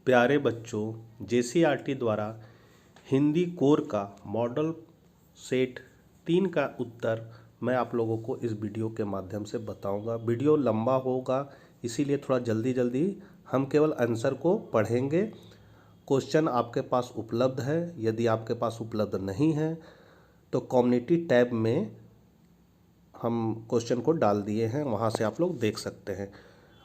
प्यारे बच्चों, जेसीईआरटी द्वारा हिंदी कोर का मॉडल सेट 3 का उत्तर मैं आप लोगों को इस वीडियो के माध्यम से बताऊंगा। वीडियो लंबा होगा, इसीलिए थोड़ा जल्दी जल्दी हम केवल आंसर को पढ़ेंगे। क्वेश्चन आपके पास उपलब्ध है, यदि आपके पास उपलब्ध नहीं है तो कम्युनिटी टैब में हम क्वेश्चन को डाल दिए हैं, वहाँ से आप लोग देख सकते हैं।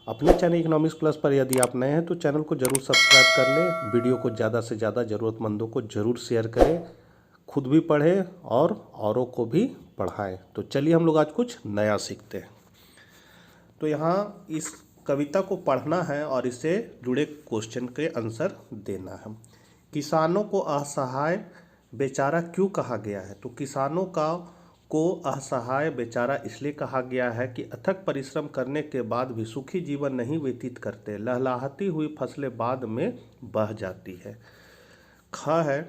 अपने चैनल इकोनॉमिक्स प्लस पर यदि आप नए हैं तो चैनल को जरूर सब्सक्राइब कर लें। वीडियो को ज़्यादा से ज़्यादा ज़रूरतमंदों को ज़रूर शेयर करें, खुद भी पढ़ें और औरों को भी पढ़ाएं। तो चलिए हम लोग आज कुछ नया सीखते हैं। तो यहाँ इस कविता को पढ़ना है और इससे जुड़े क्वेश्चन के आंसर देना है। किसानों को असहाय बेचारा क्यों कहा गया है? तो किसानों को असहाय बेचारा इसलिए कहा गया है कि अथक परिश्रम करने के बाद भी सुखी जीवन नहीं व्यतीत करते, लहलहाती हुई फसलें बाद में बह जाती है। ख है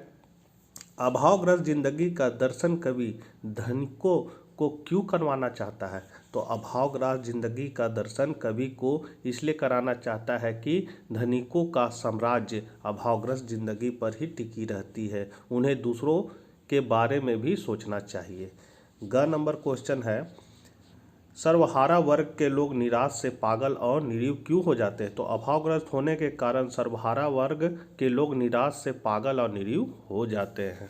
अभावग्रस्त जिंदगी का दर्शन कवि धनिकों को क्यों करवाना चाहता है? तो अभावग्रस्त जिंदगी का दर्शन कवि को इसलिए कराना चाहता है कि धनिकों का साम्राज्य अभावग्रस्त जिंदगी पर ही टिकी रहती है, उन्हें दूसरों के बारे में भी सोचना चाहिए। ग नंबर क्वेश्चन है सर्वहारा वर्ग के लोग निराश से पागल और निरीह क्यों हो जाते हैं? तो अभावग्रस्त होने के कारण सर्वहारा वर्ग के लोग निराश से पागल और निरीह हो जाते हैं।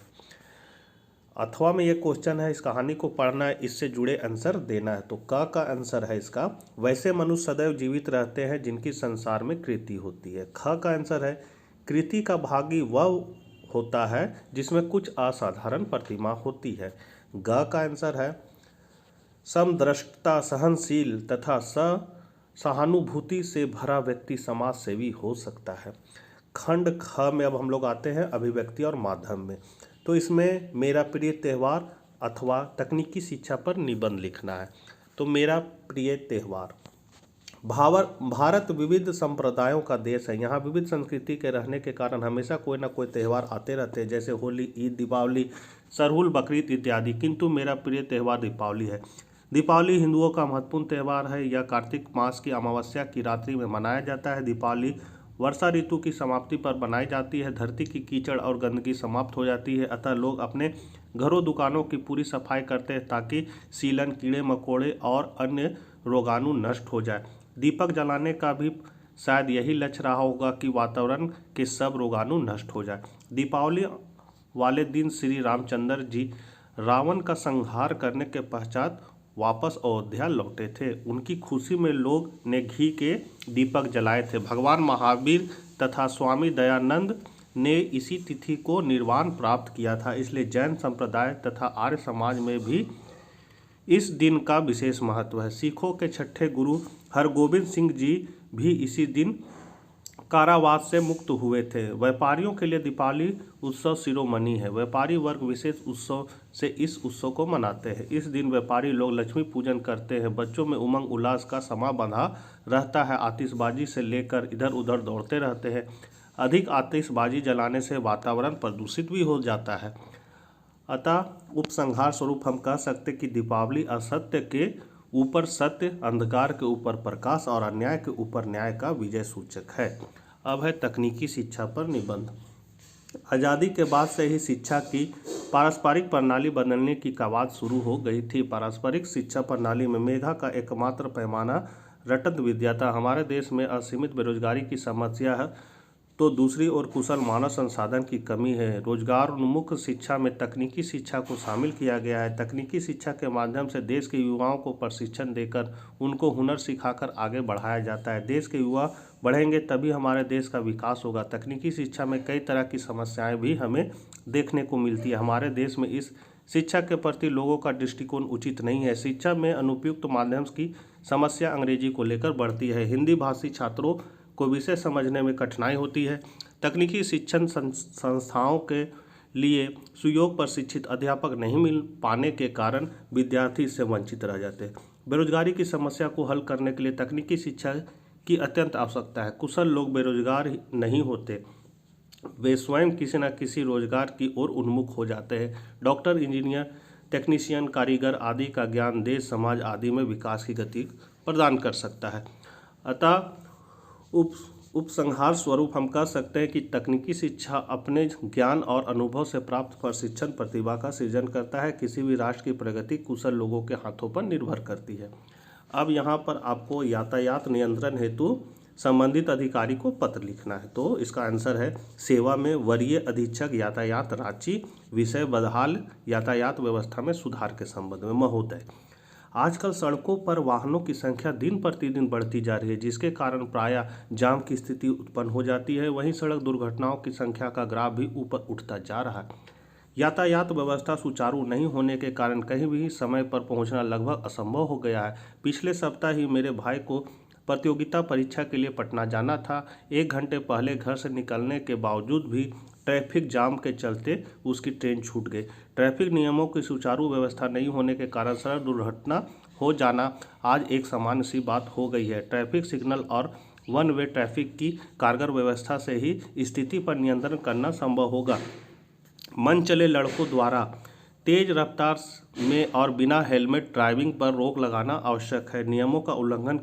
अथवा में ये क्वेश्चन है, इस कहानी को पढ़ना है, इससे जुड़े आंसर देना है। तो का आंसर है इसका वैसे मनुष्य सदैव जीवित रहते हैं जिनकी संसार में कृति होती है। ख का आंसर है कृति का भागी वह होता है जिसमें कुछ असाधारण प्रतिमा होती है। ग का आंसर है समदृष्टता, सहनशील तथा सहानुभूति से भरा व्यक्ति समाज सेवी हो सकता है। खंड ख में अब हम लोग आते हैं अभिव्यक्ति और माध्यम में। तो इसमें मेरा प्रिय त्यौहार अथवा तकनीकी शिक्षा पर निबंध लिखना है। तो मेरा प्रिय त्यौहार। भारत विविध संप्रदायों का देश है। यहाँ विविध संस्कृति के रहने के कारण हमेशा कोई ना कोई त्यौहार आते रहते हैं, जैसे होली, ईद, दीपावली, सरहुल, बकरीद इत्यादि। किंतु मेरा प्रिय त्यौहार दीपावली है। दीपावली हिंदुओं का महत्वपूर्ण त्यौहार है। यह कार्तिक मास की अमावस्या की रात्रि में मनाया जाता है। दीपावली वर्षा ऋतु की समाप्ति पर बनाई जाती है। धरती की कीचड़ और गंदगी समाप्त हो जाती है, अतः लोग अपने घरों दुकानों की पूरी सफाई करते हैं ताकि सीलन, कीड़े मकोड़े और अन्य रोगाणु नष्ट हो जाए। दीपक जलाने का भी शायद यही लक्ष्य रहा होगा कि वातावरण के सब रोगाणु नष्ट हो जाए। दीपावली वाले दिन श्री रामचंद्र जी रावण का संहार करने के पश्चात वापस अयोध्या लौटे थे। उनकी खुशी में लोग ने घी के दीपक जलाए थे। भगवान महावीर तथा स्वामी दयानंद ने इसी तिथि को निर्वाण प्राप्त किया था, इसलिए जैन संप्रदाय तथा आर्य समाज में भी इस दिन का विशेष महत्व है। सिखों के छठे गुरु हरगोविंद सिंह जी भी इसी दिन कारावास से मुक्त हुए थे। व्यापारियों के लिए दीपावली उत्सव शिरोमणि है। व्यापारी वर्ग विशेष उत्सव से इस उत्सव को मनाते हैं। इस दिन व्यापारी लोग लक्ष्मी पूजन करते हैं। बच्चों में उमंग उल्लास का समा बंधा रहता है। आतिशबाजी से लेकर इधर उधर दौड़ते रहते हैं। अधिक आतिशबाजी जलाने से वातावरण प्रदूषित भी हो जाता है। अतः उपसंहार स्वरूप हम कह सकते कि दीपावली असत्य के ऊपर सत्य, अंधकार के ऊपर प्रकाश और अन्याय के ऊपर न्याय का विजय सूचक है। अब है तकनीकी शिक्षा पर निबंध। आज़ादी के बाद से ही शिक्षा की पारस्परिक प्रणाली बदलने की कवायद शुरू हो गई थी। पारस्परिक शिक्षा प्रणाली में मेधा का एकमात्र पैमाना रटत विद्या था। हमारे देश में असीमित बेरोजगारी की समस्या है, तो दूसरी ओर कुशल मानव संसाधन की कमी है। रोजगार उन्मुख शिक्षा में तकनीकी शिक्षा को शामिल किया गया है। तकनीकी शिक्षा के माध्यम से देश के युवाओं को प्रशिक्षण देकर उनको हुनर सिखाकर आगे बढ़ाया जाता है। देश के युवा बढ़ेंगे तभी हमारे देश का विकास होगा। तकनीकी शिक्षा में कई तरह की समस्याएं भी हमें देखने को मिलती है। हमारे देश में इस शिक्षा के प्रति लोगों का दृष्टिकोण उचित नहीं है। शिक्षा में अनुपयुक्त माध्यम की समस्या अंग्रेजी को लेकर बढ़ती है। हिंदी भाषी छात्रों को विषय समझने में कठिनाई होती है। तकनीकी शिक्षण संस्थाओं के लिए सुयोग्य प्रशिक्षित अध्यापक नहीं मिल पाने के कारण विद्यार्थी इससे वंचित रह जाते हैं। बेरोजगारी की समस्या को हल करने के लिए तकनीकी शिक्षा की अत्यंत आवश्यकता है। कुशल लोग बेरोजगार नहीं होते, वे स्वयं किसी न किसी रोजगार की ओर उन्मुख हो जाते हैं। डॉक्टर, इंजीनियर, टेक्नीशियन, कारीगर आदि का ज्ञान देश, समाज आदि में विकास की गति प्रदान कर सकता है। अतः उपसंहार स्वरूप हम कह सकते हैं कि तकनीकी शिक्षा अपने ज्ञान और अनुभव से प्राप्त प्रशिक्षण प्रतिभा का सृजन करता है। किसी भी राष्ट्र की प्रगति कुशल लोगों के हाथों पर निर्भर करती है। अब यहाँ पर आपको यातायात नियंत्रण हेतु संबंधित अधिकारी को पत्र लिखना है। तो इसका आंसर है सेवा में वरीय अधीक्षक यातायात रांची, विषय बदहाल यातायात व्यवस्था में सुधार के संबंध में। महोदय, आजकल सड़कों पर वाहनों की संख्या दिन प्रतिदिन बढ़ती जा रही है, जिसके कारण प्रायः जाम की स्थिति उत्पन्न हो जाती है। वहीं सड़क दुर्घटनाओं की संख्या का ग्राफ भी ऊपर उठता जा रहा है। यातायात व्यवस्था सुचारू नहीं होने के कारण कहीं भी समय पर पहुंचना लगभग असंभव हो गया है। पिछले सप्ताह ही मेरे भाई को प्रतियोगिता परीक्षा के लिए पटना जाना था। 1 घंटे पहले घर से निकलने के बावजूद भी ट्रैफिक जाम के चलते उसकी ट्रेन छूट गई। ट्रैफिक नियमों की सुचारू व्यवस्था नहीं होने के कारण सड़क दुर्घटना हो जाना आज एक सामान्य सी बात हो गई है। ट्रैफिक सिग्नल और वन वे ट्रैफिक की कारगर व्यवस्था से ही स्थिति पर नियंत्रण करना संभव होगा। मन चले लड़कों द्वारा तेज रफ्तार में और बिना हेलमेट ड्राइविंग पर रोक लगाना आवश्यक है। नियमों का उल्लंघन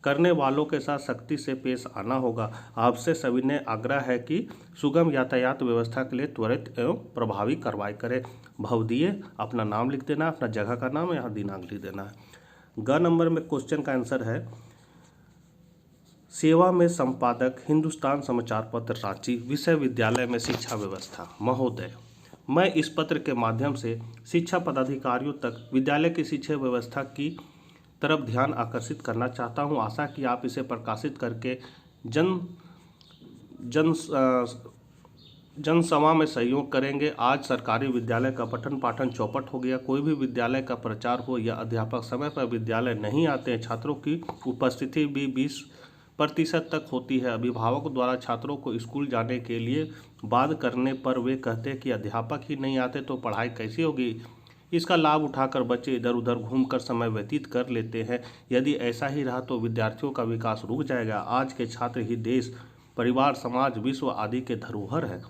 करने वालों के साथ सख्ती से पेश आना होगा। आपसे सविनय आग्रह है कि सुगम यातायात व्यवस्था के लिए त्वरित एवं प्रभावी कार्रवाई करें। भवदीय अपना नाम लिख देना, अपना जगह का नाम यहाँ दिनांक लिख देना है। ग नंबर में क्वेश्चन का आंसर है सेवा में संपादक हिंदुस्तान समाचार पत्र रांची, विषय विद्यालय में शिक्षा व्यवस्था। महोदय, मैं इस पत्र के माध्यम से शिक्षा पदाधिकारियों तक विद्यालय की शिक्षा व्यवस्था की तरफ ध्यान आकर्षित करना चाहता हूं। आशा कि आप इसे प्रकाशित करके जनसभा में सहयोग करेंगे। आज सरकारी विद्यालय का पठन पाठन चौपट हो गया। कोई भी विद्यालय का प्रचार हो या अध्यापक समय पर विद्यालय नहीं आते हैं। छात्रों की उपस्थिति भी 20% तक होती है। अभिभावकों द्वारा छात्रों को स्कूल जाने के लिए बाध्य करने पर वे कहते हैं कि अध्यापक ही नहीं आते तो पढ़ाई कैसी होगी। इसका लाभ उठाकर बच्चे इधर उधर घूमकर समय व्यतीत कर लेते हैं। यदि ऐसा ही रहा तो विद्यार्थियों का विकास रुक जाएगा। आज के छात्र ही देश, परिवार, समाज, विश्व आदि के धरोहर है।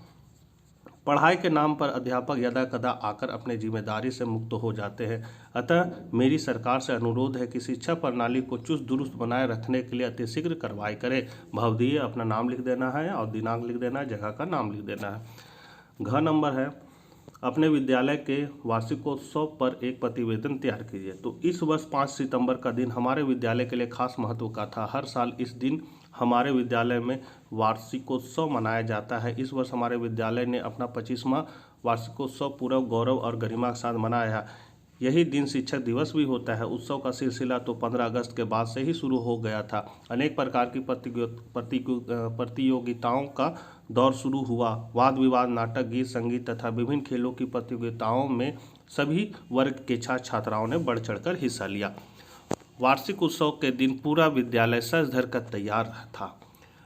पढ़ाई के नाम पर अध्यापक यदा कदा आकर अपने जिम्मेदारी से मुक्त हो जाते हैं। अतः मेरी सरकार से अनुरोध है कि शिक्षा प्रणाली को चुस्त दुरुस्त बनाए रखने के लिए अतिशीघ्र कार्रवाई करें। भवदीय अपना नाम लिख देना है और दिनांक लिख देना है, जगह का नाम लिख देना है। घ नंबर है अपने विद्यालय के वार्षिकोत्सव पर एक प्रतिवेदन तैयार कीजिए। तो इस वर्ष 5 सितंबर का दिन हमारे विद्यालय के लिए खास महत्व का था। हर साल इस दिन हमारे विद्यालय में वार्षिकोत्सव मनाया जाता है। इस वर्ष हमारे विद्यालय ने अपना 25वां वार्षिकोत्सव पूरा गौरव और गरिमा के साथ मनाया। यही दिन शिक्षक दिवस भी होता है। उत्सव का सिलसिला तो 15 अगस्त के बाद से ही शुरू हो गया था। अनेक प्रकार की प्रतियोगिताओं का दौर शुरू हुआ। वाद विवाद, नाटक, गीत, संगीत तथा विभिन्न खेलों की प्रतियोगिताओं में सभी वर्ग के छात्र छात्राओं ने बढ़ चढ़कर हिस्सा लिया। वार्षिक उत्सव के दिन पूरा विद्यालय सज धर कर तैयार था।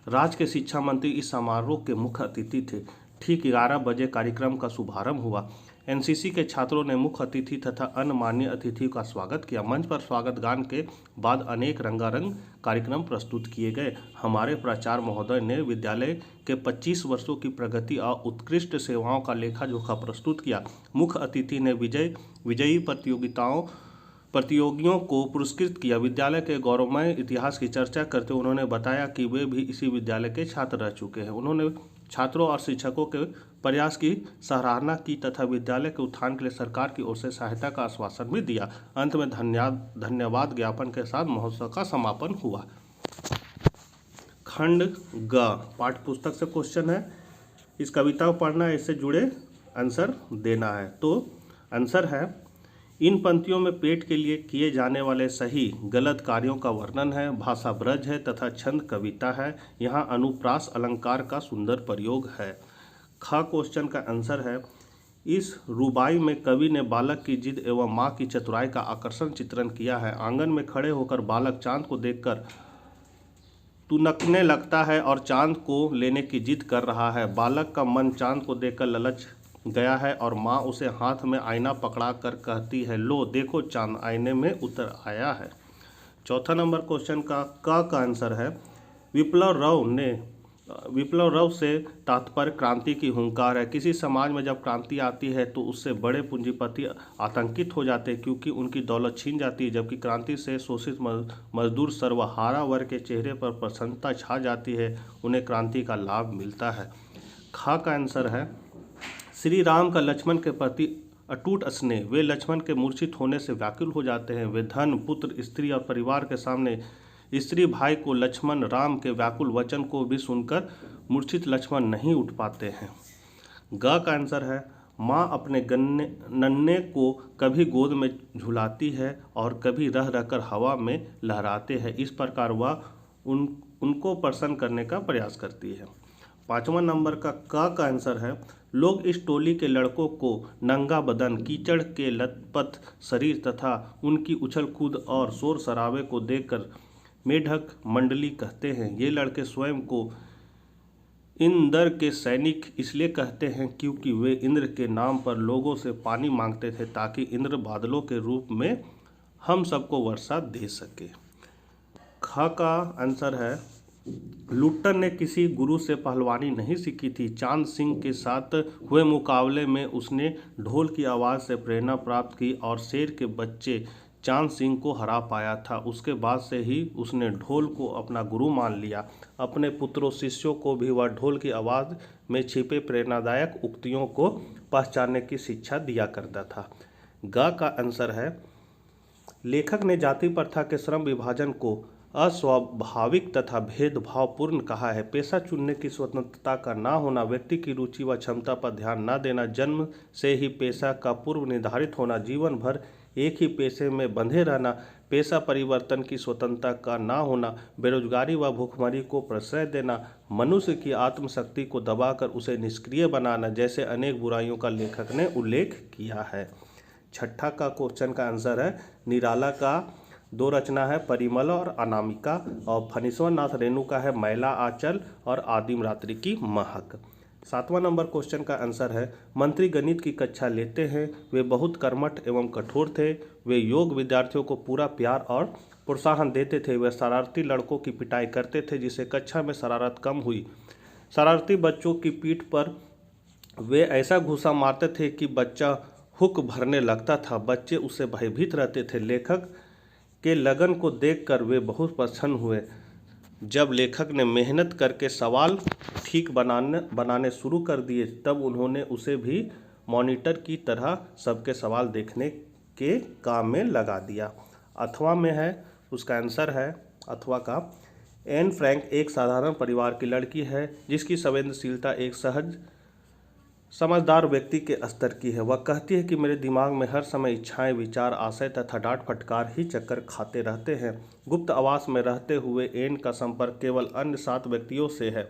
राज्य के शिक्षा मंत्री इस समारोह के मुख्य अतिथि थे। ठीक 11 बजे कार्यक्रम का शुभारंभ हुआ। एनसीसी के छात्रों ने मुख्य अतिथि तथा अन्य मान्य अतिथियों का स्वागत किया। मंच पर स्वागत गान के बाद अनेक रंगारंग कार्यक्रम प्रस्तुत किए गए। हमारे प्राचार्य महोदय ने विद्यालय के 25 वर्षों की प्रगति और उत्कृष्ट सेवाओं का लेखा जोखा प्रस्तुत किया। मुख्य अतिथि ने विजयी प्रतियोगियों को पुरस्कृत किया। विद्यालय के गौरवमय इतिहास की चर्चा करते हुए उन्होंने बताया कि वे भी इसी विद्यालय के छात्र रह चुके हैं। उन्होंने छात्रों और शिक्षकों के प्रयास की सराहना की तथा विद्यालय के उत्थान के लिए सरकार की ओर से सहायता का आश्वासन भी दिया। अंत में धन्यवाद ज्ञापन के साथ महोत्सव का समापन हुआ। खंड ग पाठ्य पुस्तक से क्वेश्चन है। इस कविता को पढ़ना है, इससे जुड़े आंसर देना है। तो आंसर है इन पंक्तियों में पेट के लिए किए जाने वाले सही गलत कार्यों का वर्णन है। भाषा ब्रज है तथा छंद कविता है। यहाँ अनुप्रास अलंकार का सुंदर प्रयोग है। ख क्वेश्चन का आंसर है इस रुबाई में कवि ने बालक की जिद एवं माँ की चतुराई का आकर्षण चित्रण किया है। आंगन में खड़े होकर बालक चांद को देखकर तुनकने लगता है और चांद को लेने की जिद कर रहा है। बालक का मन चांद को देखकर ललच गया है और माँ उसे हाथ में आईना पकड़ा कर कहती है, लो देखो चांद आईने में उतर आया है। चौथा नंबर क्वेश्चन का आंसर है विप्लव राव ने विप्लव से तात्पर्य क्रांति की हुंकार है। किसी समाज में जब क्रांति आती है तो उससे बड़े पूंजीपति आतंकित हो जाते हैं क्योंकि उनकी दौलत छीन जाती है, जबकि क्रांति से शोषित मजदूर सर्वहारा वर्ग के चेहरे पर प्रसन्नता छा जाती है, उन्हें क्रांति का लाभ मिलता है। खा का आंसर है श्री राम का लक्ष्मण के प्रति अटूट स्नेह। वे लक्ष्मण के मूर्छित होने से व्याकुल हो जाते हैं। वे धन, पुत्र, स्त्री और परिवार के सामने स्त्री भाई को लक्ष्मण राम के व्याकुल वचन को भी सुनकर मूर्छित लक्ष्मण नहीं उठ पाते हैं। ग का आंसर है माँ अपने नन्हे को कभी गोद में झुलाती है और कभी रह रहकर हवा में लहराते हैं। इस प्रकार वह उनको प्रसन्न करने का प्रयास करती है। 5वां नंबर का आंसर है लोग इस टोली के लड़कों को नंगा बदन, कीचड़ के लथपथ शरीर तथा उनकी उछल कूद और शोर शराबे को देखकर मेढक मंडली कहते हैं। ये लड़के स्वयं को इंद्र के सैनिक इसलिए कहते हैं क्योंकि वे इंद्र के नाम पर लोगों से पानी मांगते थे ताकि इंद्र बादलों के रूप में हम सबको वर्षा दे सके। ख का आंसर है लुट्टन ने किसी गुरु से पहलवानी नहीं सीखी थी। चांद सिंह के साथ हुए मुकाबले में उसने ढोल की आवाज़ से प्रेरणा प्राप्त की और शेर के बच्चे चांद सिंह को हरा पाया था। उसके बाद से ही उसने ढोल को अपना गुरु मान लिया। अपने पुत्रों शिष्यों को भी वह ढोल की आवाज़ में छिपे प्रेरणादायक उक्तियों को पहचानने की शिक्षा दिया करता था। ग का आंसर है लेखक ने जाति प्रथा के श्रम विभाजन को अस्वाभाविक तथा भेदभावपूर्ण कहा है। पेशा चुनने की स्वतंत्रता का ना होना, व्यक्ति की रुचि व क्षमता पर ध्यान न देना, जन्म से ही पेशा का पूर्व निर्धारित होना, जीवन भर एक ही पेशे में बंधे रहना, पेशा परिवर्तन की स्वतंत्रता का ना होना, बेरोजगारी व भूखमरी को प्रश्रय देना, मनुष्य की आत्मशक्ति को दबाकर उसे निष्क्रिय बनाना जैसे अनेक बुराइयों का लेखक ने उल्लेख किया है। 6ठा का क्वेश्चन का आंसर है निराला का 2 रचना है परिमल और अनामिका, और फणीश्वर नाथ रेणु का है मैला आंचल और आदिम रात्रि की महक। 7वां नंबर क्वेश्चन का आंसर है मंत्री गणित की कक्षा लेते हैं। वे बहुत कर्मठ एवं कठोर थे। वे योग विद्यार्थियों को पूरा प्यार और प्रोत्साहन देते थे। वे शरारती लड़कों की पिटाई करते थे जिससे कक्षा में शरारत कम हुई। शरारती बच्चों की पीठ पर वे ऐसा घूसा मारते थे कि बच्चा हुक भरने लगता था। बच्चे उससे भयभीत रहते थे। लेखक के लगन को देखकर वे बहुत प्रसन्न हुए। जब लेखक ने मेहनत करके सवाल ठीक बनाने शुरू कर दिए तब उन्होंने उसे भी मॉनिटर की तरह सबके सवाल देखने के काम में लगा दिया। अथवा में है उसका आंसर है अथवा का एन फ्रैंक एक साधारण परिवार की लड़की है जिसकी संवेदनशीलता एक सहज समझदार व्यक्ति के स्तर की है। वह कहती है कि मेरे दिमाग में हर समय इच्छाएं, विचार, आशय तथा डांट फटकार ही चक्कर खाते रहते हैं। गुप्त आवास में रहते हुए एन का संपर्क केवल अन्य 7 व्यक्तियों से है।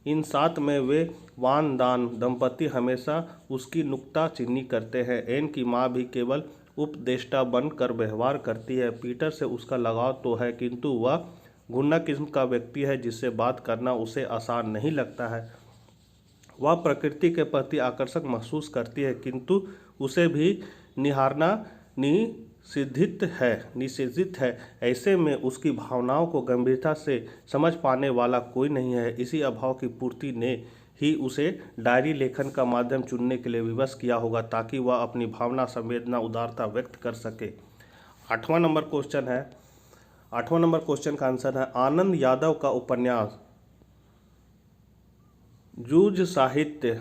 इन 7 में वे वान दान दंपति हमेशा उसकी नुक्ताचीनी करते हैं। एन की माँ भी केवल उपदेष्टा बनकर व्यवहार करती है। पीटर से उसका लगाव तो है किंतु वह घुन्ना किस्म का व्यक्ति है जिससे बात करना उसे आसान नहीं लगता है। वह प्रकृति के प्रति आकर्षक महसूस करती है किंतु उसे भी निहारना निषेधित है। ऐसे में उसकी भावनाओं को गंभीरता से समझ पाने वाला कोई नहीं है। इसी अभाव की पूर्ति ने ही उसे डायरी लेखन का माध्यम चुनने के लिए विवश किया होगा ताकि वह अपनी भावना, संवेदना, उदारता व्यक्त कर सके। 8वां नंबर क्वेश्चन का आंसर है आनंद यादव का उपन्यास जूझ साहित्य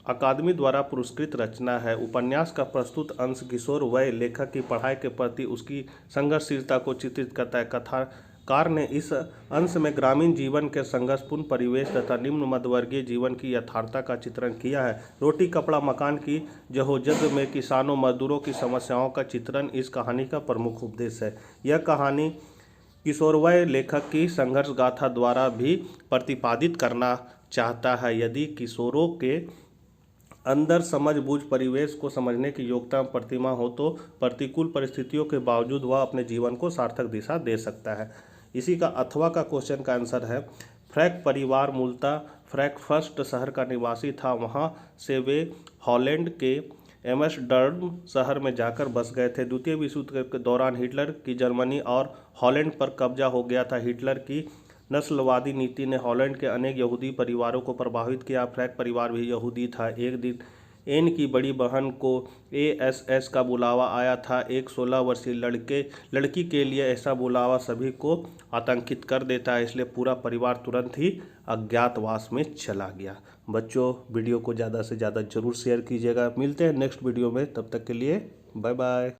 अकादमी द्वारा पुरस्कृत रचना है। उपन्यास का प्रस्तुत अंश किशोर वय लेखक की पढ़ाई के प्रति उसकी संघर्षशीलता को चित्रित करता है। कथाकार ने इस अंश में ग्रामीण जीवन के संघर्षपूर्ण परिवेश तथा निम्न मध्यवर्गीय जीवन की यथार्थता का चित्रण किया है। रोटी कपड़ा मकान की जद्दोजहद में किसानों मजदूरों की समस्याओं का चित्रण इस कहानी का प्रमुख उपदेश है। यह कहानी किशोरवय लेखक की संघर्ष गाथा द्वारा भी प्रतिपादित करना चाहता है। यदि किशोरों के अंदर समझ बूझ परिवेश को समझने की योग्यता प्रतिमा हो तो प्रतिकूल परिस्थितियों के बावजूद वह अपने जीवन को सार्थक दिशा दे सकता है। इसी का अथवा का क्वेश्चन का आंसर है फ्रैंक परिवार मूलतः फ्रैंकफर्ट शहर का निवासी था। वहां से वे हॉलैंड के एम्स्टर्डम शहर में जाकर बस गए थे। द्वितीय विश्व युद्ध के दौरान हिटलर की जर्मनी और हॉलैंड पर कब्जा हो गया था। हिटलर की नस्लवादी नीति ने हॉलैंड के अनेक यहूदी परिवारों को प्रभावित किया। फ्रैंक परिवार भी यहूदी था। एक दिन एन की बड़ी बहन को एएसएस का बुलावा आया था। एक 16 वर्षीय लड़की के लिए ऐसा बुलावा सभी को आतंकित कर देता है, इसलिए पूरा परिवार तुरंत ही अज्ञातवास में चला गया। बच्चों, वीडियो को ज़्यादा से ज़्यादा जरूर शेयर कीजिएगा। मिलते हैं नेक्स्ट वीडियो में, तब तक के लिए बाय बाय।